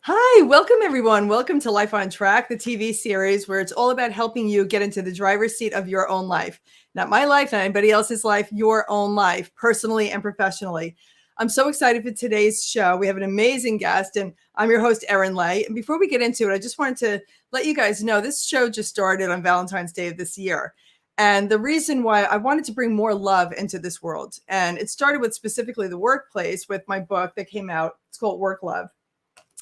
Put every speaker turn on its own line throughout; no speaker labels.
Hi, welcome everyone. Welcome to Life on Track, the TV series where it's all about helping you get into the driver's seat of your own life. Not my life, not anybody else's life, your own life, personally and professionally. I'm so excited for today's show. We have an amazing guest, and I'm your host, Erin. And before we get into it, I just wanted to let you guys know this show just started on Valentine's Day of this year. And the reason why I wanted to bring more love into this world, and it started with specifically the workplace with my book that came out. It's called Work Love.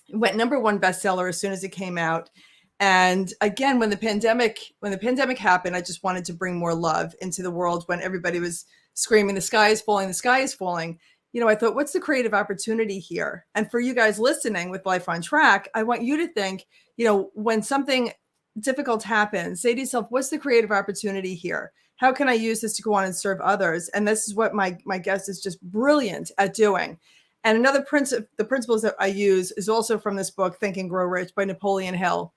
It went #1 bestseller as soon as it came out. And again, when the pandemic happened, I just wanted to bring more love into the world when everybody was screaming, the sky is falling, the sky is falling. I thought, what's the creative opportunity here? And for you guys listening with Life on Track, I want you to think, when something difficult happens, say to yourself, what's the creative opportunity here? How can I use this to go on and serve others? And this is what my guest is just brilliant at doing. And another the principles that I use is also from this book, Think and Grow Rich by Napoleon Hill.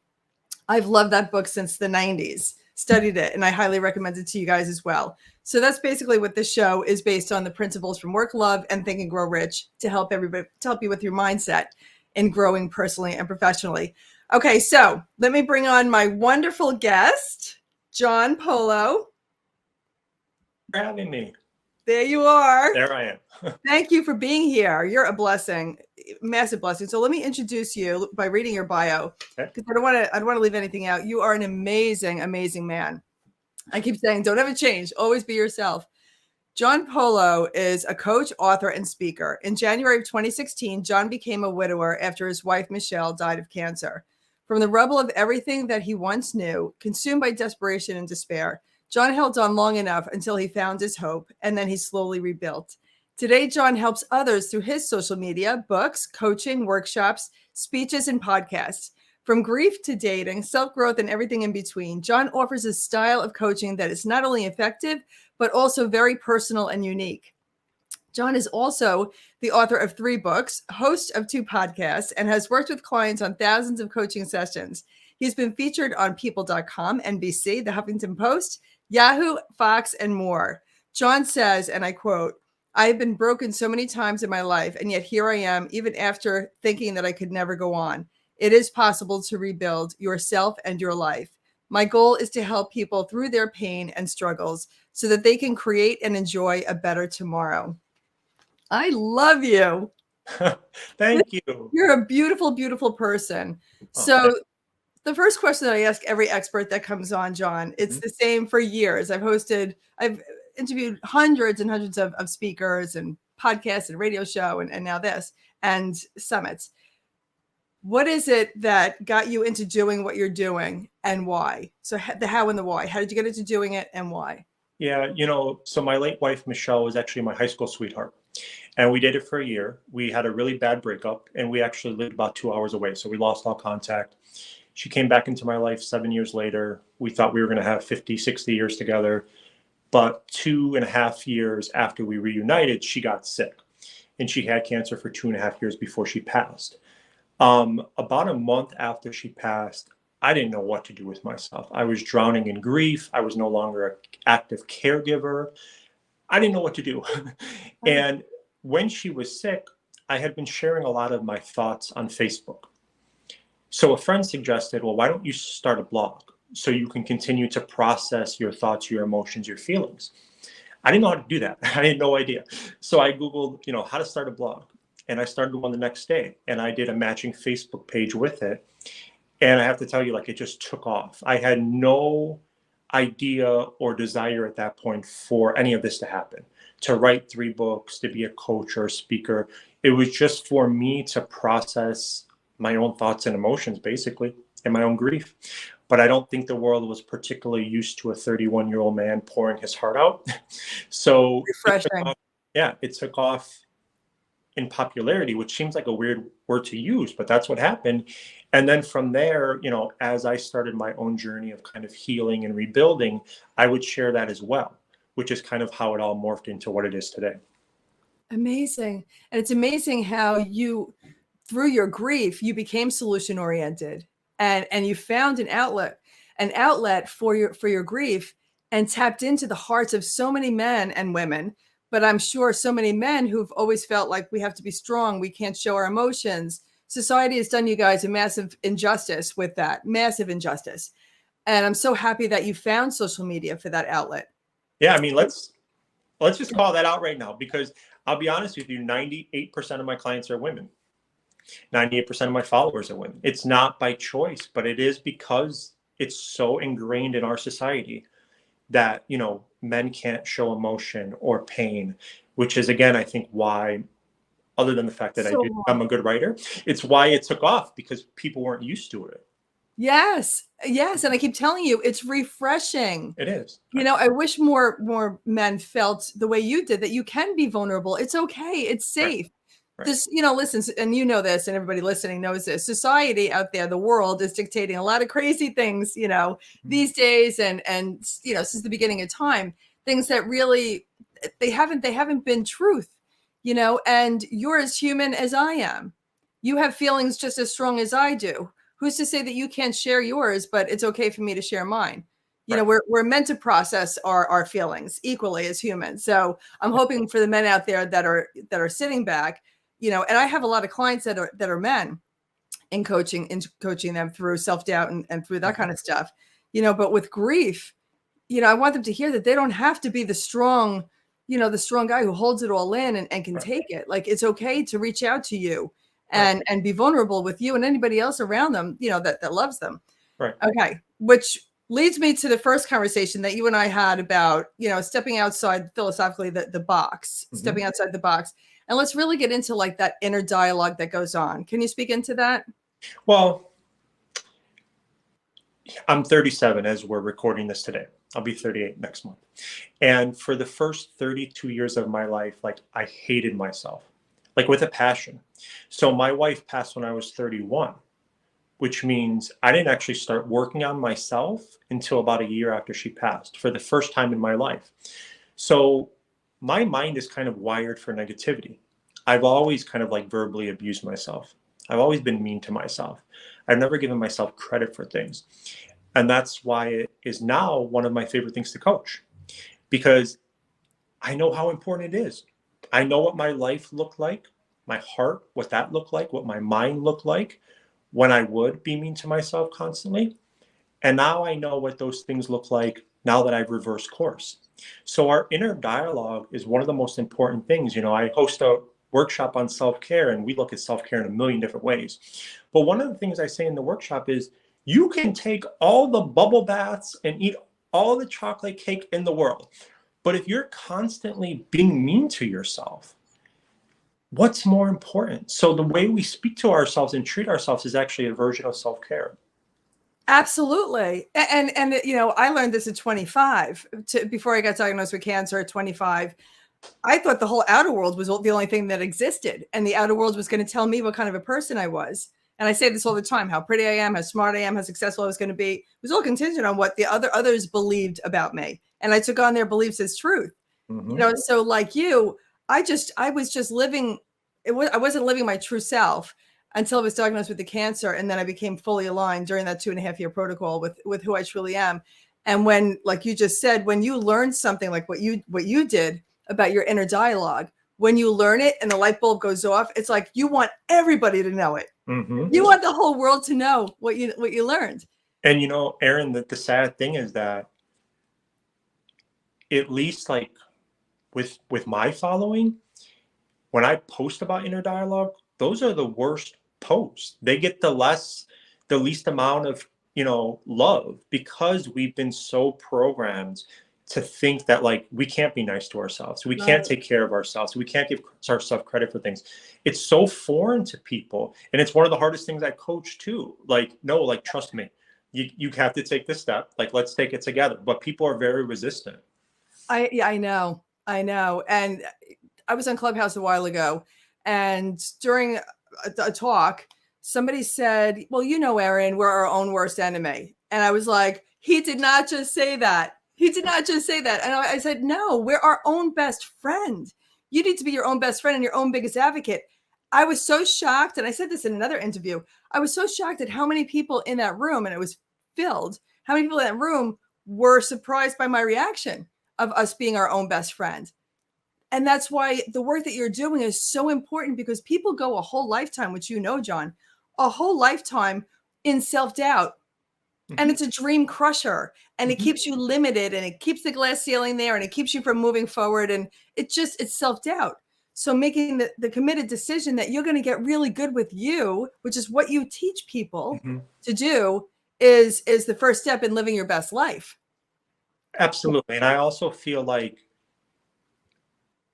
I've loved that book since the 90s, studied it, and I highly recommend it to you guys as well. So that's basically what this show is based on, the principles from Work, Love, and Think and Grow Rich to help everybody, to help you with your mindset in growing personally and professionally. Okay, so let me bring on my wonderful guest, John Polo.
For having me.
There you are.
There I am.
Thank you for being here. You're a blessing, massive blessing. So let me introduce you by reading your bio, because I don't want to leave anything out. You are an amazing, amazing man. I keep saying, don't ever change. Always be yourself. John Polo is a coach, author, and speaker. In January of 2016, John became a widower after his wife, Michelle, died of cancer. From the rubble of everything that he once knew, consumed by desperation and despair, John held on long enough until he found his hope, and then he slowly rebuilt. Today, John helps others through his social media, books, coaching, workshops, speeches, and podcasts. From grief to dating, self-growth, and everything in between, John offers a style of coaching that is not only effective, but also very personal and unique. John is also the author of 3 books, host of 2 podcasts, and has worked with clients on thousands of coaching sessions. He's been featured on People.com, NBC, The Huffington Post, Yahoo, Fox, and more. John says, and I quote, "I have been broken so many times in my life, and yet here I am, even after thinking that I could never go on. It is possible to rebuild yourself and your life. My goal is to help people through their pain and struggles so that they can create and enjoy a better tomorrow." I love you.
Thank you.
You're a beautiful, beautiful person. So the first question that I ask every expert that comes on, John, it's the same for years. I've interviewed hundreds and hundreds of speakers and podcasts and radio show and now this and summits. What is it that got you into doing what you're doing and why? So the how and the why. How did you get into doing it and why?
Yeah, so my late wife, Michelle, was actually my high school sweetheart. And we dated for a year. We had a really bad breakup, and we actually lived about 2 hours away. So we lost all contact. She came back into my life 7 years later. We thought we were going to have 50, 60 years together. But 2.5 years after we reunited, she got sick. And she had cancer for 2.5 years before she passed. About a month after she passed, I didn't know what to do with myself. I was drowning in grief. I was no longer an active caregiver. I didn't know what to do. And when she was sick, I had been sharing a lot of my thoughts on Facebook. So a friend suggested, well, why don't you start a blog so you can continue to process your thoughts, your emotions, your feelings? I didn't know how to do that. I had no idea. So I Googled, how to start a blog. And I started one the next day. And I did a matching Facebook page with it. And I have to tell you, it just took off. I had no idea or desire at that point for any of this to happen, to write 3 books, to be a coach or a speaker. It was just for me to process my own thoughts and emotions, basically, and my own grief. But I don't think the world was particularly used to a 31-year-old man pouring his heart out. So
refreshing.
It took off in popularity, which seems like a weird word to use, but that's what happened. And then from there, as I started my own journey of kind of healing and rebuilding, I would share that as well, which is kind of how it all morphed into what it is today.
Amazing. And it's amazing how you, through your grief, you became solution oriented and you found an outlet for your grief, and tapped into the hearts of so many men and women. But I'm sure so many men who've always felt like we have to be strong, we can't show our emotions, society has done you guys a massive injustice with that, massive injustice. And I'm so happy that you found social media for that outlet.
Yeah, I mean, let's just call that out right now, because I'll be honest with you, 98% of my clients are women. 98% of my followers are women. It's not by choice, but it is because it's so ingrained in our society that, men can't show emotion or pain, which is, again, I think why, other than the fact that
So
I'm a good writer, it's why it took off, because people weren't used to it.
yes. And I keep telling you, it's refreshing.
It is.
I wish more men felt the way you did, that you can be vulnerable. It's okay. It's safe.
Right.
This, listen, and this, and everybody listening knows this. Society out there, the world is dictating a lot of crazy things, these days, and since the beginning of time, things that really they haven't been truth, and you're as human as I am. You have feelings just as strong as I do. Who's to say that you can't share yours, but it's okay for me to share mine? We're meant to process our feelings equally as humans. So I'm hoping for the men out there that are sitting back, and I have a lot of clients that are men in coaching them through self-doubt and through that kind of stuff, but with grief, I want them to hear that they don't have to be the strong guy who holds it all in and can take it. Like, it's okay to reach out to you and be vulnerable with you and anybody else around them, that loves them.
Right.
Okay. Which leads me to the first conversation that you and I had about, stepping outside philosophically, the box, stepping outside the box. And let's really get into like that inner dialogue that goes on. Can you speak into that?
Well, I'm 37 as we're recording this today. I'll be 38 next month. And for the first 32 years of my life, like, I hated myself, like, with a passion. So my wife passed when I was 31, which means I didn't actually start working on myself until about a year after she passed, for the first time in my life. So my mind is kind of wired for negativity. I've always kind of like verbally abused myself. I've always been mean to myself. I've never given myself credit for things. And that's why it is now one of my favorite things to coach, because I know how important it is. I know what my life looked like, my heart, what that looked like, what my mind looked like when I would be mean to myself constantly. And now I know what those things look like now that I've reversed course. So our inner dialogue is one of the most important things. I host a workshop on self-care, and we look at self-care in a million different ways. But one of the things I say in the workshop is, you can take all the bubble baths and eat all the chocolate cake in the world, but if you're constantly being mean to yourself, what's more important? So the way we speak to ourselves and treat ourselves is actually a version of self-care.
Absolutely. And I learned this at 25, before I got diagnosed with cancer at 25. I thought the whole outer world was the only thing that existed, and the outer world was going to tell me what kind of a person I was. And I say this all the time: how pretty I am, how smart I am, how successful I was going to be. It was all contingent on what the others believed about me, and I took on their beliefs as truth. So like you, I was just living. I wasn't living my true self until I was diagnosed with the cancer, and then I became fully aligned during that 2.5-year protocol with who I truly am. And when, like you just said, when you learn something like what you did about your inner dialogue, when you learn it and the light bulb goes off, it's like you want everybody to know it. You want the whole world to know what you learned.
And Erin, the sad thing is that, at least like with my following, when I post about inner dialogue, those are the worst posts. They get the least amount of love, because we've been so programmed to think that, like, we can't be nice to ourselves, we can't take care of ourselves, we can't give ourselves credit for things. It's so foreign to people, and it's one of the hardest things I coach too. Like, no, like, trust me, you have to take this step, like, let's take it together. But people are very resistant.
I know. And I was on Clubhouse a while ago, and during a talk, somebody said, well, Erin, we're our own worst enemy. And I was like, he did not just say that. And I said, no, we're our own best friend. You need to be your own best friend and your own biggest advocate. I was so shocked. And I said this in another interview. I was so shocked at how many people in that room, and it was filled, how many people in that room were surprised by my reaction of us being our own best friend. And that's why the work that you're doing is so important, because people go a whole lifetime, which you know, John, a whole lifetime in self-doubt. And it's a dream crusher, and it keeps you limited, and it keeps the glass ceiling there, and it keeps you from moving forward. And it's self-doubt. So making the committed decision that you're going to get really good with you, which is what you teach people to do, is the first step in living your best life.
Absolutely. And I also feel like,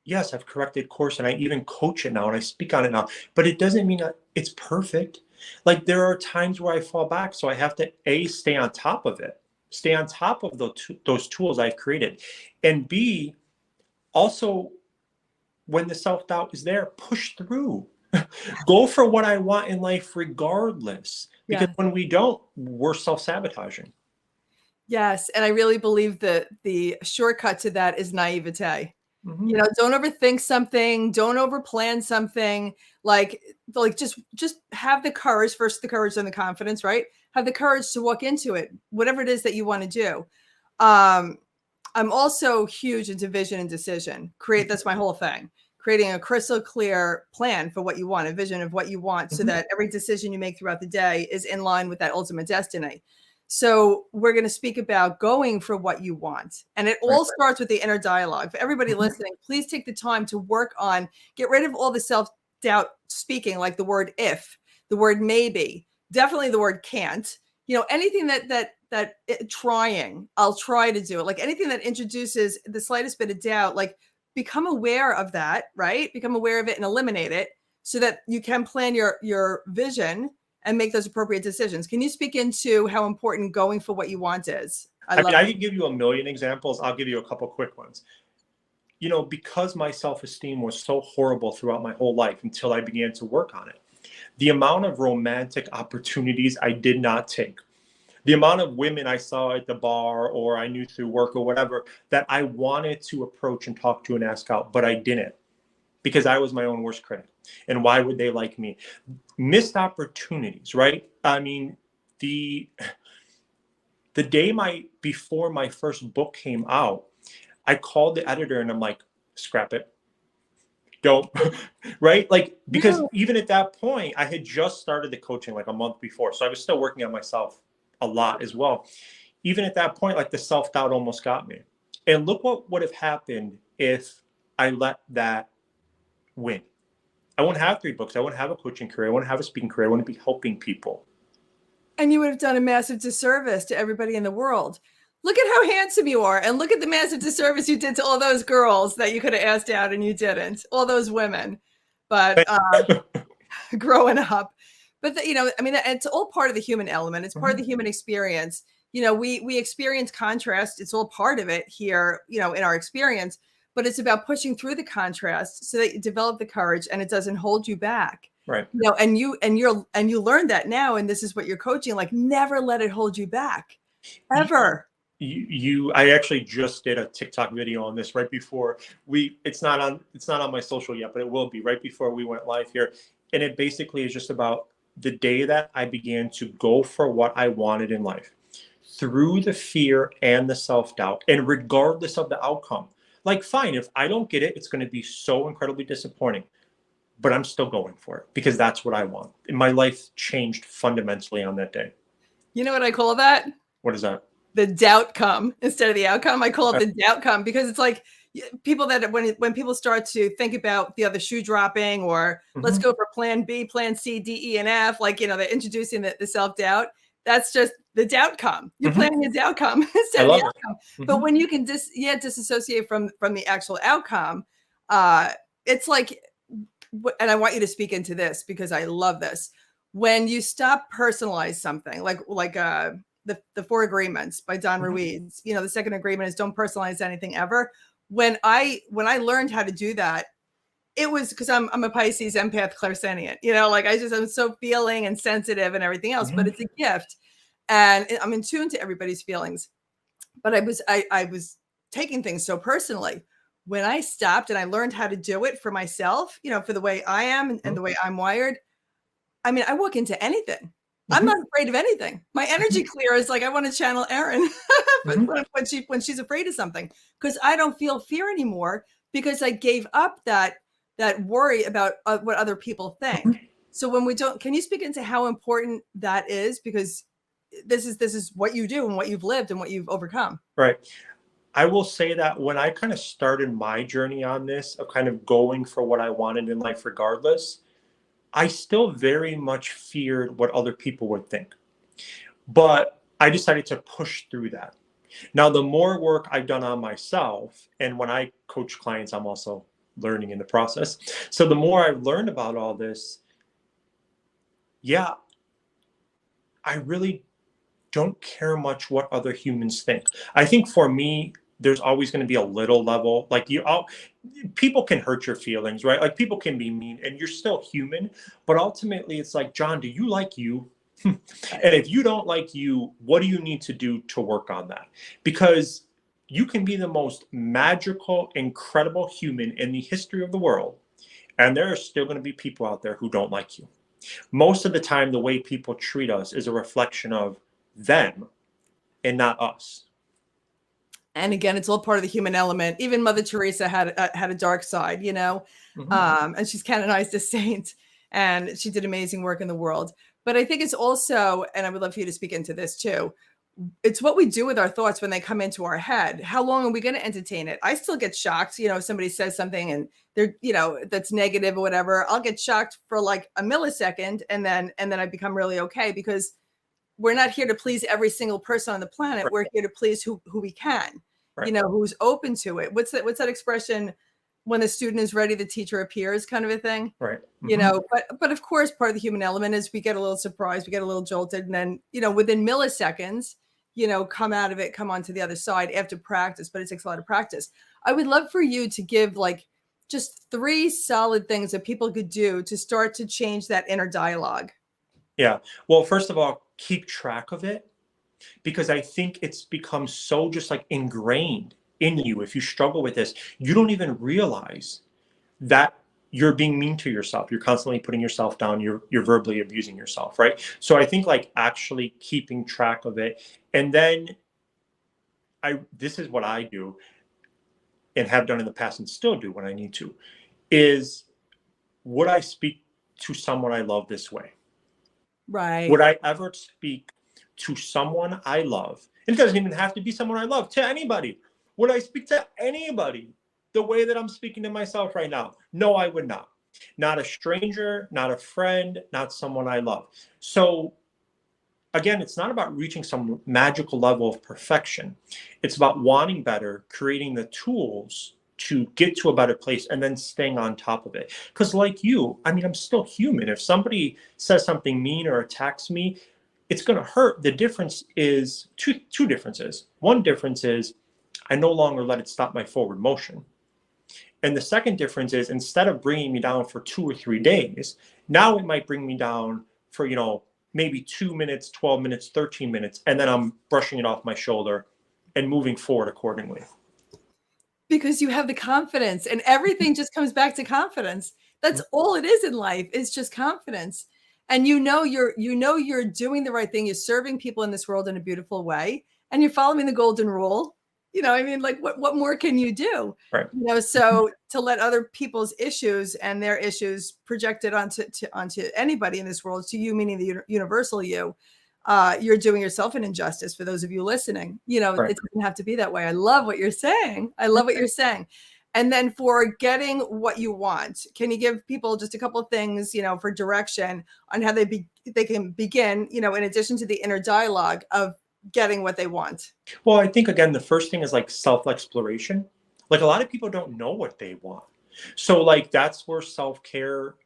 yes, I've corrected course and I even coach it now and I speak on it now, but it doesn't mean that it's perfect. Like there are times where I fall back. So I have to stay on top of it, stay on top of those tools I've created, and B, also when the self-doubt is there, push through, go for what I want in life regardless, because when we don't, we're self-sabotaging.
Yes. And I really believe that the shortcut to that is naivete. You know, don't overthink something, don't overplan something, like just have the courage, first the courage and the confidence, right? Have the courage to walk into it, whatever it is that you want to do. I'm also huge into vision and decision. That's my whole thing. Creating a crystal clear plan for what you want, a vision of what you want, so that every decision you make throughout the day is in line with that ultimate destiny. So we're going to speak about going for what you want. And it all starts with the inner dialogue. For everybody listening, please take the time to work on, get rid of all the self-doubt speaking, like the word if, the word maybe, definitely the word can't, you know, anything that trying, I'll try to do it. Like anything that introduces the slightest bit of doubt, like become aware of that, right? Become aware of it and eliminate it so that you can plan your vision and make those appropriate decisions. Can you speak into how important going for what you want is?
I mean, I could give you a million examples. I'll give you a couple quick ones. You know, because my self-esteem was so horrible throughout my whole life until I began to work on it, the amount of romantic opportunities I did not take, the amount of women I saw at the bar or I knew through work or whatever that I wanted to approach and talk to and ask out, but I didn't, because I was my own worst critic. And why would they like me? Missed opportunities, right? I mean, the day before my first book came out, I called the editor and I'm like, scrap it. Don't, right? Like, because even at that point, I had just started the coaching like a month before. So I was still working on myself a lot as well. Even at that point, like the self-doubt almost got me. And look what would have happened if I let that win. I wouldn't have 3 books. I wouldn't have a coaching career. I wouldn't have a speaking career. I wouldn't be helping people.
And you would have done a massive disservice to everybody in the world. Look at how handsome you are. And look at the massive disservice you did to all those girls that you could have asked out and you didn't. All those women. But growing up. But, you know, I mean, it's all part of the human element. It's part of the human experience. You know, we experience contrast. It's all part of it here, you know, in our experience. But it's about pushing through the contrast so that you develop the courage and it doesn't hold you back.
Right.
You know, and you learned that now, and this is what you're coaching, like never let it hold you back. Ever.
I actually just did a TikTok video on this right before it's not on my social yet, but it will be right before we went live here. And it basically is just about the day that I began to go for what I wanted in life through the fear and the self-doubt, and regardless of the outcome. Like, fine, if I don't get it, it's going to be so incredibly disappointing, but I'm still going for it because that's what I want. And my life changed fundamentally on that day.
You know what I call that?
What is that?
The doubt come instead of the outcome. I call it the doubt come, because it's like people that when people start to think about the other shoe dropping, or let's go for plan B, plan C, D, E, and F, like, you know, they're introducing the self-doubt. That's just the doubt come. You're planning a doubt come instead of the outcome. But when you can disassociate from the actual outcome, it's like, and I want you to speak into this because I love this. When you stop personalize something, like the 4 agreements by Don Ruiz, you know, the second agreement is don't personalize anything ever. When I learned how to do that, it was because I'm a Pisces, empath, clairsentient, you know, like I'm so feeling and sensitive and everything else, but it's a gift and I'm in tune to everybody's feelings. But I was taking things so personally. When I stopped and I learned how to do it for myself, you know, for the way I am and the way I'm wired, I mean, I walk into anything. I'm not afraid of anything. My energy clear is like, I want to channel Erin when she's afraid of something, because I don't feel fear anymore, because I gave up that worry about what other people think. So when we don't, can you speak into how important that is? Because this is what you do and what you've lived and what you've overcome.
Right. I will say that when I kind of started my journey on this of kind of going for what I wanted in life regardless, I still very much feared what other people would think. But I decided to push through that. Now, the more work I've done on myself, and when I coach clients, I'm also learning in the process. So the more I've learned about all this, yeah, I really don't care much what other humans think. I think for me, there's always going to be a little level, like people can hurt your feelings, right? Like people can be mean and you're still human, but ultimately it's like, John, do you like you? And if you don't like you, what do you need to do to work on that? Because you can be the most magical, incredible human in the history of the world, and there are still going to be people out there who don't like you. Most of the time, the way people treat us is a reflection of them and not us.
And again, it's all part of the human element. Even Mother Teresa had a dark side, and she's canonized as saint, and she did amazing work in the world. But I think it's also, and I would love for you to speak into this too, it's what we do with our thoughts when they come into our head. How long are we going to entertain it? I still get shocked, if somebody says something and they're, that's negative or whatever. I'll get shocked for like a millisecond, and then I become really okay, because we're not here to please every single person on the planet.
Right.
We're here to please who we can,
Right.
who's open to it. What's that expression? When the student is ready, the teacher appears, kind of a thing.
Right.
But of course, part of the human element is we get a little surprised, we get a little jolted, and then, within milliseconds, come out of it, come onto the other side after practice, but it takes a lot of practice. I would love for you to give like just 3 solid things that people could do to start to change that inner dialogue.
Yeah. Well, first of all, keep track of it, because I think it's become so just like ingrained in you. If you struggle with this, you don't even realize that you're being mean to yourself. You're constantly putting yourself down. You're verbally abusing yourself, right? So I think like actually keeping track of it. And then this is what I do and have done in the past and still do when I need to, is would I speak to someone I love this way?
Right.
Would I ever speak to someone I love? And it doesn't even have to be someone I love, to anybody. Would I speak to anybody the way that I'm speaking to myself right now? No, I would not. Not a stranger, not a friend, not someone I love. So again, it's not about reaching some magical level of perfection. It's about wanting better, creating the tools to get to a better place, and then staying on top of it. Because like you, I mean, I'm still human. If somebody says something mean or attacks me, it's going to hurt. The difference is two differences. One difference is I no longer let it stop my forward motion. And the second difference is, instead of bringing me down for 2 or 3 days, now it might bring me down for, maybe 2 minutes, 12 minutes, 13 minutes, and then I'm brushing it off my shoulder and moving forward accordingly.
Because you have the confidence, and everything just comes back to confidence. That's all it is in life. It's just confidence. And you're doing the right thing. You're serving people in this world in a beautiful way, and you're following the golden rule. Like what more can you do?
Right.
So to let other people's issues and their issues projected onto anybody in this world, to you, meaning the universal you, you're doing yourself an injustice. For those of you listening,
Right.
It doesn't have to be that way. I love what you're saying. And then for getting what you want, can you give people just a couple of things, for direction on how they can begin, in addition to the inner dialogue of getting what they want?
Well, I think, again, the first thing is like self-exploration. Like a lot of people don't know what they want. So like that's where self-care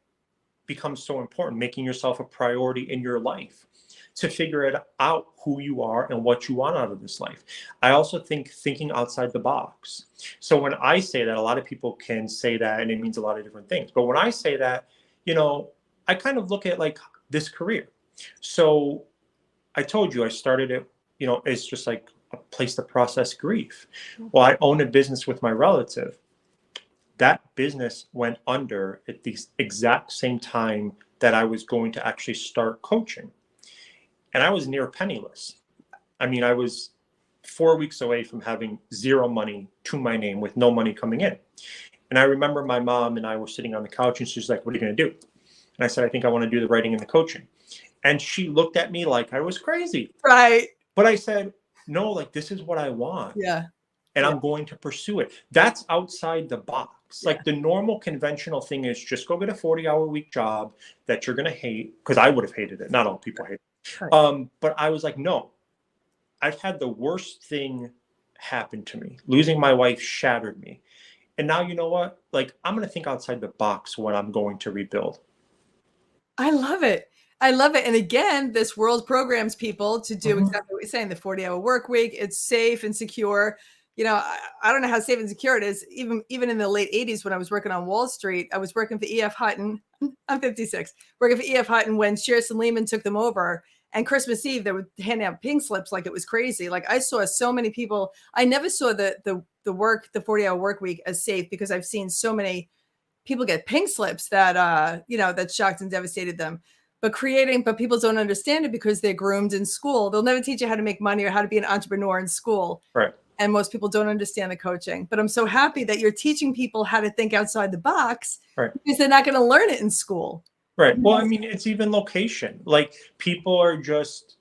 becomes so important, making yourself a priority in your life to figure it out, who you are and what you want out of this life. I also think thinking outside the box. So when I say that, a lot of people can say that and it means a lot of different things. But when I say that, I kind of look at like this career. So I told you I started it, it's just like a place to process grief. Well, I own a business with my relative. That business went under at the exact same time that I was going to actually start coaching. And I was near penniless. I mean, I was 4 weeks away from having zero money to my name with no money coming in. And I remember my mom and I were sitting on the couch and she's like, "What are you going to do?" And I said, "I think I want to do the writing and the coaching." And she looked at me like I was crazy.
Right.
But I said, "No, like this is what I want
Yeah.
and
Yeah.
I'm going to pursue it." That's outside the box.
Yeah.
Like the normal conventional thing is just go get a 40-hour week job that you're going to hate, because I would have hated it. Not all people hate it.
Right.
But I was like, no, I've had the worst thing happen to me. Losing my wife shattered me. And now, you know what? Like, I'm going to think outside the box when I'm going to rebuild.
I love it. I love it. And again, this world programs people to do
Mhm.
exactly what you're saying, the 40-hour work week. It's safe and secure. I don't know how safe and secure it is. Even in the late 80s, when I was working on Wall Street, I was working for E.F. Hutton. I'm 56, working for E.F. Hutton when Shearson Lehman took them over. And Christmas Eve, they would hand out pink slips like it was crazy. Like I saw so many people. I never saw the 40-hour work week as safe, because I've seen so many people get pink slips that that shocked and devastated them. But people don't understand it because they're groomed in school. They'll never teach you how to make money or how to be an entrepreneur in school.
Right.
And most people don't understand the coaching. But I'm so happy that you're teaching people how to think outside the box,
Right.
because they're not going to learn it in school.
Right. Well, I mean, it's even location. Like people are just,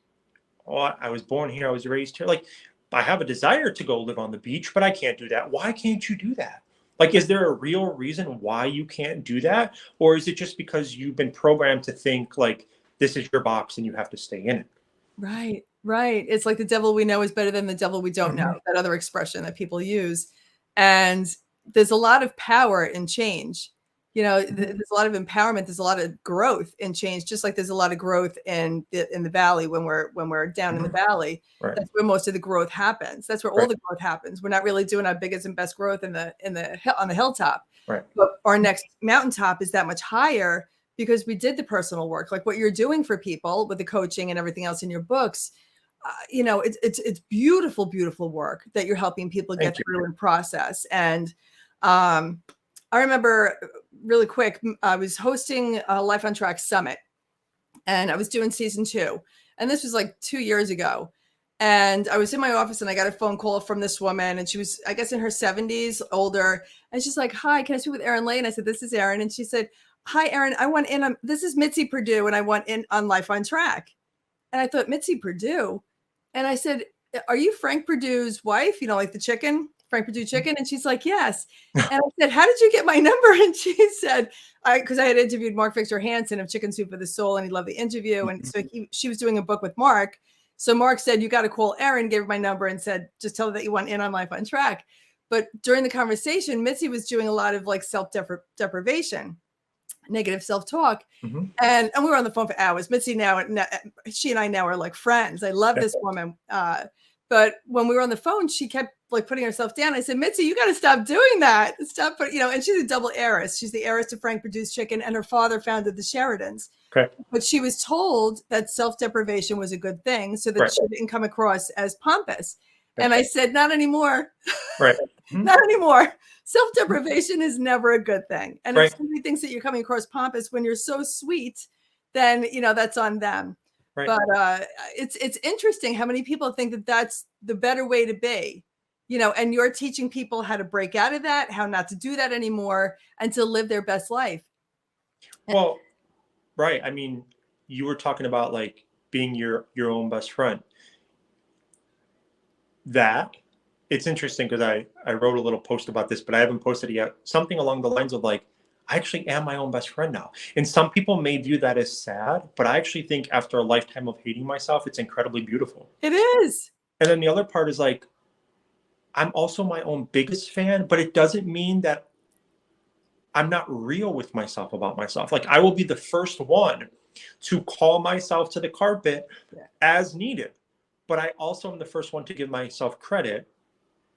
oh, I was born here, I was raised here. Like I have a desire to go live on the beach, but I can't do that. Why can't you do that? Like, is there a real reason why you can't do that? Or is it just because you've been programmed to think like this is your box and you have to stay in it?
Right, right. It's like the devil we know is better than the devil we don't know,
Mhm.
that other expression that people use. And there's a lot of power in change. There's a lot of empowerment, there's a lot of growth in change, just like there's a lot of growth in the valley when we're down in the valley.
Right.
That's where most of the growth happens. That's where all
Right.
the growth happens. We're not really doing our biggest and best growth on the hilltop.
Right.
But our next mountaintop is that much higher because we did the personal work, like what you're doing for people with the coaching and everything else in your books. It's beautiful, beautiful work that you're helping people get
Thank you.
through and process. And I remember really quick, I was hosting a Life on Track Summit, and I was doing season 2. And this was like 2 years ago. And I was in my office and I got a phone call from this woman, and she was, I guess, in her 70s, older. And she's like, "Hi, can I speak with Erin Lane?" I said, "This is Erin." And she said, "Hi, Erin, I want in on, this is Mitzi Purdue, and I want in on Life on Track." And I thought, Mitzi Purdue? And I said, "Are you Frank Purdue's wife? Like the chicken, Frank Purdue chicken?" And she's like, "Yes." And I said, "How did you get my number?" And she said, because I had interviewed Mark Victor Hansen of Chicken Soup for the Soul, and he loved the interview. And so she was doing a book with Mark. So Mark said, "You got to call Erin," gave her my number and said, "Just tell her that you want in on Life on Track." But during the conversation, Mitzi was doing a lot of like self-deprivation, negative self-talk.
Mhm.
And we were on the phone for hours. Mitzi she and I now are like friends. I love this woman. But when we were on the phone, she kept like putting herself down. I said, "Mitzi, you got to stop doing that. Stop." And she's a double heiress. She's the heiress to Frank Purdue's chicken, and her father founded the Sheridans.
Okay.
But she was told that self-deprivation was a good thing, so that
Right.
she didn't come across as pompous.
Okay.
And I said, "Not anymore."
Right.
Not anymore. Self-deprivation is never a good thing. And if
Right.
somebody thinks that you're coming across pompous when you're so sweet, then that's on them.
Right.
But it's interesting how many people think that that's the better way to be. And you're teaching people how to break out of that, how not to do that anymore, and to live their best life.
Well, right. I mean, you were talking about like being your own best friend. That it's interesting because I wrote a little post about this, but I haven't posted it yet. Something along the lines of like, I actually am my own best friend now. And some people may view that as sad, but I actually think after a lifetime of hating myself, it's incredibly beautiful.
It is.
And then the other part is like, I'm also my own biggest fan, but it doesn't mean that I'm not real with myself about myself. Like I will be the first one to call myself to the carpet as needed. But I also am the first one to give myself credit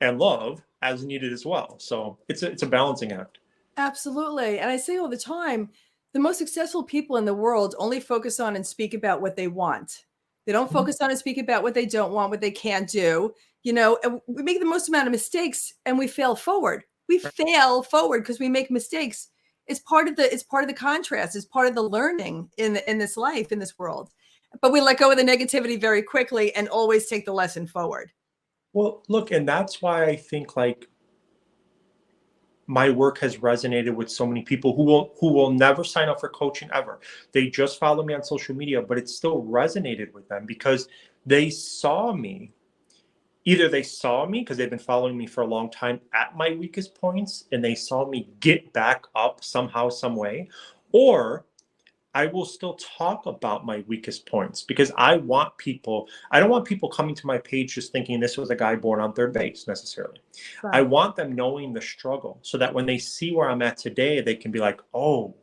and love as needed as well. So it's a balancing act.
Absolutely. And I say all the time, the most successful people in the world only focus on and speak about what they want. They don't focus on and speak about what they don't want, what they can't do. And we make the most amount of mistakes and we fail forward. We fail forward because we make mistakes. It's part of the contrast. It's part of the learning in this life, in this world. But we let go of the negativity very quickly and always take the lesson forward.
Well, look, and that's why I think like my work has resonated with so many people who will never sign up for coaching ever. They just follow me on social media, but it still resonated with them because they saw me. Either they saw me because they've been following me for a long time at my weakest points and they saw me get back up somehow, some way, or I will still talk about my weakest points because I don't want people coming to my page just thinking this was a guy born on third base necessarily. I
Right.
want them knowing the struggle so that when they see where I'm at today, they can be like, oh,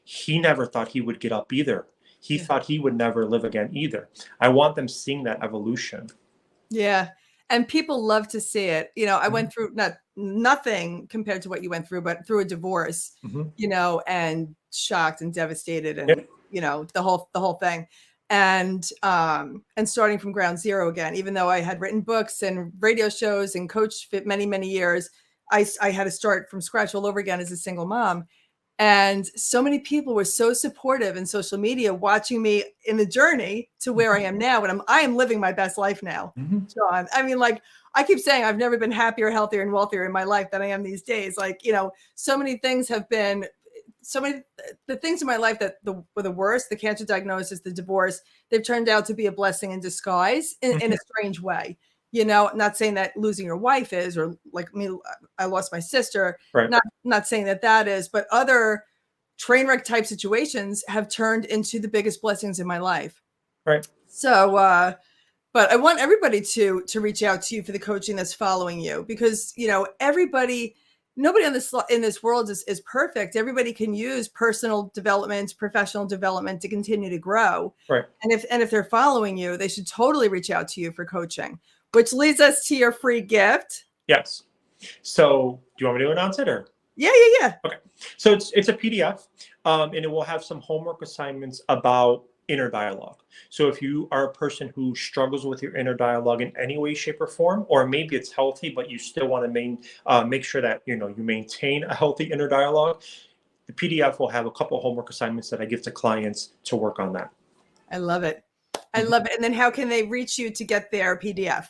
he never thought he would get up either. He
Yeah.
thought he would never live again either. I want them seeing that evolution.
Yeah. And people love to see it. I
Mhm.
went through nothing compared to what you went through, but through a divorce,
Mhm.
and shocked and devastated
Yeah.
and, the whole thing. And starting from ground zero again, even though I had written books and radio shows and coached for many, many years, I had to start from scratch all over again as a single mom. And so many people were so supportive in social media, watching me in the journey to where I am now. And I am living my best life now,
Mhm.
John. I mean, like I keep saying, I've never been happier, healthier, and wealthier in my life than I am these days. Like, so many things have been so many the things in my life that were the worst, the cancer diagnosis, the divorce, they've turned out to be a blessing in disguise in a
Mhm.
strange way. Not saying that losing your wife is, or like me, I lost my sister.
Right.
Not saying that is, but other train wreck type situations have turned into the biggest blessings in my life.
Right.
So, but I want everybody to reach out to you for the coaching that's following you, because nobody in this world is perfect. Everybody can use personal development, professional development to continue to grow.
Right.
And if they're following you, they should totally reach out to you for coaching, which leads us to your free gift.
Yes. So do you want me to announce it or?
Yeah, yeah,
Okay. So it's a PDF, and it will have some homework assignments about inner dialogue. So if you are a person who struggles with your inner dialogue in any way, shape, or form, or maybe it's healthy, but you still want to make sure that you maintain a healthy inner dialogue, the PDF will have a couple of homework assignments that I give to clients to work on that.
I love it. I
Mhm.
love it. And then how can they reach you to get their PDF?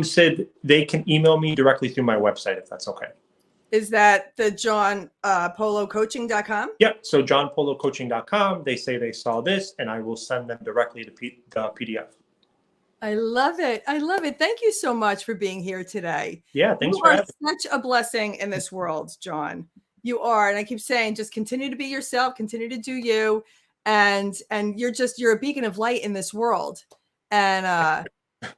Sid, they can email me directly through my website if that's okay.
Is that the John polocoaching.com?
Yeah, so johnpolocoaching.com. They say they saw this, and I will send them directly the PDF.
I love it. I love it. Thank you so much for being here today.
Yeah, thanks
You
for
are
having me.
such a blessing in this world, John. You are. And I keep saying, just continue to be yourself, continue to do you. And you're a beacon of light in this world. And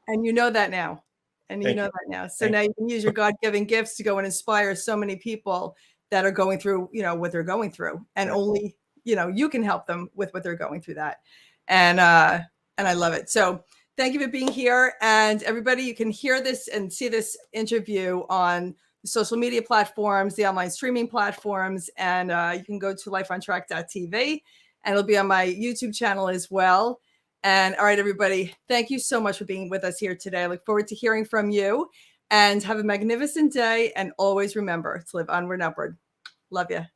you know that now. And you
Thank
know
you.
that now. So
Thank
now
you.
you can use your God-given gifts to go and inspire so many people that are going through, what they're going through. And
Right.
only, you can help them with what they're going through that. And I love it. So thank you for being here. And everybody, you can hear this and see this interview on the social media platforms, the online streaming platforms, and you can go to lifeontrack.tv, and it'll be on my YouTube channel as well. And all right, everybody, thank you so much for being with us here today. I look forward to hearing from you, and have a magnificent day. And always remember to live onward and upward. Love you.